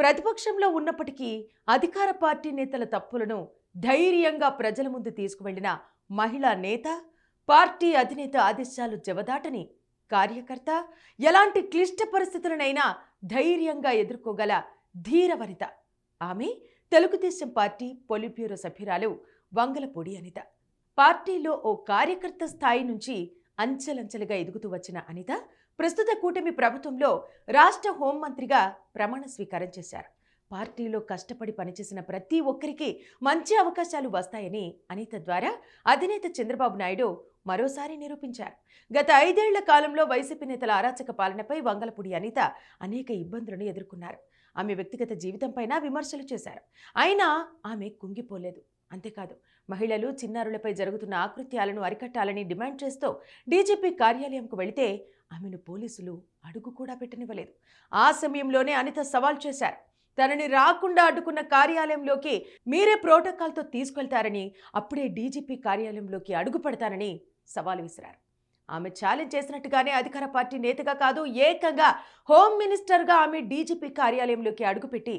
ప్రతిపక్షంలో ఉన్నప్పటికీ అధికార పార్టీ నేతల తప్పులను ధైర్యంగా ప్రజల ముందు తీసుకువెళ్లిన మహిళా నేత, పార్టీ అధినేత ఆదేశాలు జవదాటని కార్యకర్త, ఎలాంటి క్లిష్ట పరిస్థితులనైనా ధైర్యంగా ఎదుర్కోగల ధీరవనిత. ఆమె తెలుగుదేశం పార్టీ పొలిట్ బ్యూరో సభ్యురాలు వంగలపూడి అనిత. పార్టీలో ఓ కార్యకర్త స్థాయి నుంచి అంచెలంచెలుగా ఎదుగుతూ వచ్చిన అనిత ప్రస్తుత కూటమి ప్రభుత్వంలో రాష్ట్ర హోంమంత్రిగా ప్రమాణ స్వీకారం చేశారు. పార్టీలో కష్టపడి పనిచేసిన ప్రతి ఒక్కరికి మంచి అవకాశాలు వస్తాయని అనిత ద్వారా అధినేత చంద్రబాబు నాయుడు మరోసారి నిరూపించారు. గత 5 ఏళ్ల కాలంలో వైసీపీ నేతల అరాచక పాలనపై వంగలపూడి అనిత అనేక ఇబ్బందులను ఎదుర్కొన్నారు. ఆమె వ్యక్తిగత జీవితంపైన విమర్శలు చేశారు. అయినా ఆమె కుంగిపోలేదు. అంతేకాదు, మహిళలు, చిన్నారులపై జరుగుతున్న ఆకృత్యాలను అరికట్టాలని డిమాండ్ చేస్తూ డీజీపీ కార్యాలయంకు వెళితే ఆమెను పోలీసులు అడుగు కూడా పెట్టనివ్వలేదు. ఆ సమయంలోనే అనిత సవాల్ చేశారు. తనని రాకుండా అడ్డుకున్న కార్యాలయంలోకి మీరే ప్రోటోకాల్తో తీసుకెళ్తారని, అప్పుడే డీజీపీ కార్యాలయంలోకి అడుగు పెడతానని సవాల్ విసిరారు. ఆమె ఛాలెంజ్ చేసినట్టుగానే అధికార పార్టీ నేతగా కాదు, ఏకంగా హోమ్ మినిస్టర్గా ఆమె డీజీపీ కార్యాలయంలోకి అడుగుపెట్టి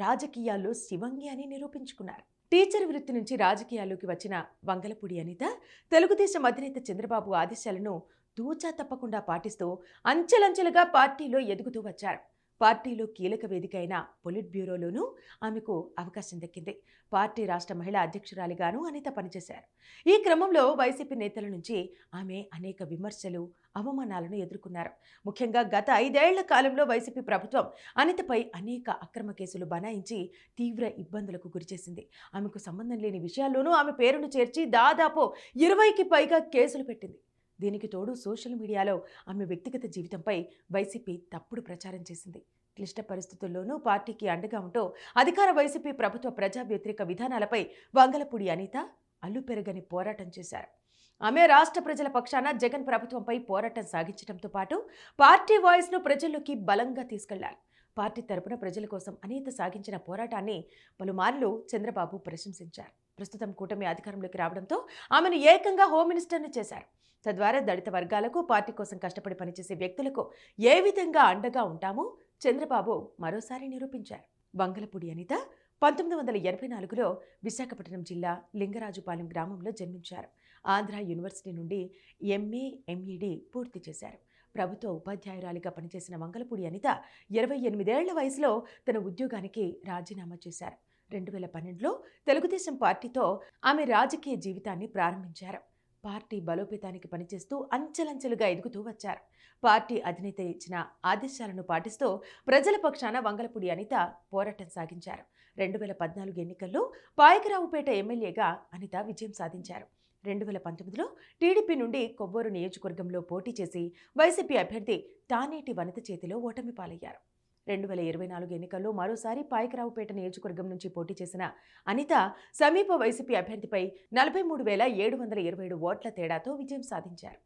రాజకీయాల్లో శివంగి అని నిరూపించుకున్నారు. టీచర్ వృత్తి నుంచి రాజకీయాల్లోకి వచ్చిన వంగలపూడి అనిత తెలుగుదేశం అధినేత చంద్రబాబు ఆదేశాలను తూచా తప్పకుండా పాటిస్తూ అంచెలంచెలుగా పార్టీలో ఎదుగుతూ వచ్చారు. పార్టీలో కీలక వేదిక అయిన పొలిట్ బ్యూరోలోనూ ఆమెకు అవకాశం దక్కింది. పార్టీ రాష్ట్ర మహిళా అధ్యక్షురాలిగాను అనిత పనిచేశారు. ఈ క్రమంలో వైసీపీ నేతల నుంచి ఆమె అనేక విమర్శలు, అవమానాలను ఎదుర్కొన్నారు. ముఖ్యంగా గత 5 ఏళ్ల కాలంలో వైసీపీ ప్రభుత్వం అనితపై అనేక అక్రమ కేసులు బనాయించి తీవ్ర ఇబ్బందులకు గురిచేసింది. ఆమెకు సంబంధం లేని విషయాల్లోనూ ఆమె పేరును చేర్చి దాదాపు 20కి పైగా కేసులు పెట్టింది. దీనికి తోడు సోషల్ మీడియాలో ఆమె వ్యక్తిగత జీవితంపై వైసీపీ తప్పుడు ప్రచారం చేసింది. క్లిష్ట పరిస్థితుల్లోనూ పార్టీకి అండగా ఉంటూ అధికార వైసీపీ ప్రభుత్వ ప్రజా వ్యతిరేక విధానాలపై వంగలపూడి అనిత అల్లుపెరగని పోరాటం చేశారు. ఆమె రాష్ట్ర ప్రజల పక్షాన జగన్ ప్రభుత్వంపై పోరాటం సాగించడంతో పాటు పార్టీ వాయిస్ను ప్రజల్లోకి బలంగా తీసుకెళ్లారు. పార్టీ తరపున ప్రజల కోసం అనిత సాగించిన పోరాటాన్ని పలుమార్లు చంద్రబాబు ప్రశంసించారు. ప్రస్తుతం కూటమి అధికారంలోకి రావడంతో ఆమెను ఏకంగా హోమ్ మినిస్టర్ని చేశారు. తద్వారా దళిత వర్గాలకు, పార్టీ కోసం కష్టపడి పనిచేసే వ్యక్తులకు ఏ విధంగా అండగా ఉంటామో చంద్రబాబు మరోసారి నిరూపించారు. వంగలపూడి అనిత 1984లో విశాఖపట్నం జిల్లా లింగరాజుపాలెం గ్రామంలో జన్మించారు. ఆంధ్ర యూనివర్సిటీ నుండి ఎంఏ, ఎంఈడి పూర్తి చేశారు. ప్రభుత్వ ఉపాధ్యాయురాలిగా పనిచేసిన వంగలపూడి అనిత 28 ఏళ్ల వయసులో తన ఉద్యోగానికి రాజీనామా చేశారు. 2012లో తెలుగుదేశం పార్టీతో ఆమె రాజకీయ జీవితాన్ని ప్రారంభించారు. పార్టీ బలోపేతానికి పనిచేస్తూ అంచెలంచెలుగా ఎదుగుతూ వచ్చారు. పార్టీ అధినేత ఇచ్చిన ఆదేశాలను పాటిస్తూ ప్రజల పక్షాన వంగలపూడి అనిత పోరాటం సాగించారు. 2014 ఎన్నికల్లో పాయకరావుపేట ఎమ్మెల్యేగా అనిత విజయం సాధించారు. 2019లో టీడీపీ నుండి కొవ్వూరు నియోజకవర్గంలో పోటీ చేసి వైసీపీ అభ్యర్థి తానేటి వనిత చేతిలో ఓటమి పాలయ్యారు. 2024 ఎన్నికల్లో మరోసారి పాయకరావుపేట నియోజకవర్గం నుంచి పోటీ చేసిన అనిత సమీప వైసీపీ అభ్యర్థిపై 43,727 ఓట్ల తేడాతో విజయం సాధించారు.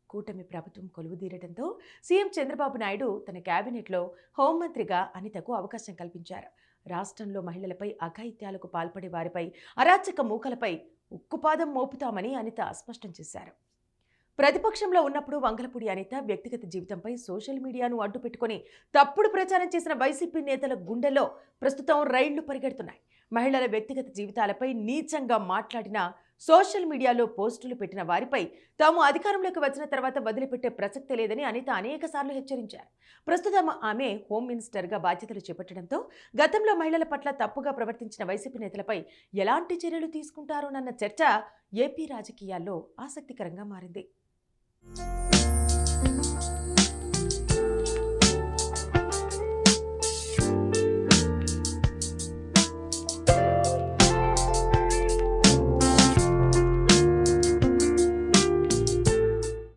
కూటమి ప్రభుత్వం కొలువుదీరడంతో సీఎం చంద్రబాబు నాయుడు తన కేబినెట్లో హోంమంత్రిగా అనితకు అవకాశం కల్పించారు. రాష్ట్రంలో మహిళలపై అఘాయిత్యాలకు పాల్పడే వారిపై, అరాచక మూకలపై ఉక్కుపాదం మోపుతామని అనిత స్పష్టం చేశారు. ప్రతిపక్షంలో ఉన్నప్పుడు వంగలపూడి అనిత వ్యక్తిగత జీవితంపై సోషల్ మీడియాను అడ్డుపెట్టుకుని తప్పుడు ప్రచారం చేసిన వైసీపీ నేతల గుండెల్లో ప్రస్తుతం రైళ్లు పరిగెడుతున్నాయి. మహిళల వ్యక్తిగత జీవితాలపై నీచంగా మాట్లాడిన, సోషల్ మీడియాలో పోస్టులు పెట్టిన వారిపై తాము అధికారంలోకి వచ్చిన తర్వాత వదిలిపెట్టే ప్రసక్తి లేదని అనిత అనేకసార్లు హెచ్చరించారు. ప్రస్తుతం ఆమె హోమ్ మినిస్టర్గా బాధ్యతలు చేపట్టడంతో గతంలో మహిళల పట్ల తప్పుగా ప్రవర్తించిన వైసీపీ నేతలపై ఎలాంటి చర్యలు తీసుకుంటారోనన్న చర్చ ఏపీ రాజకీయాల్లో ఆసక్తికరంగా మారింది.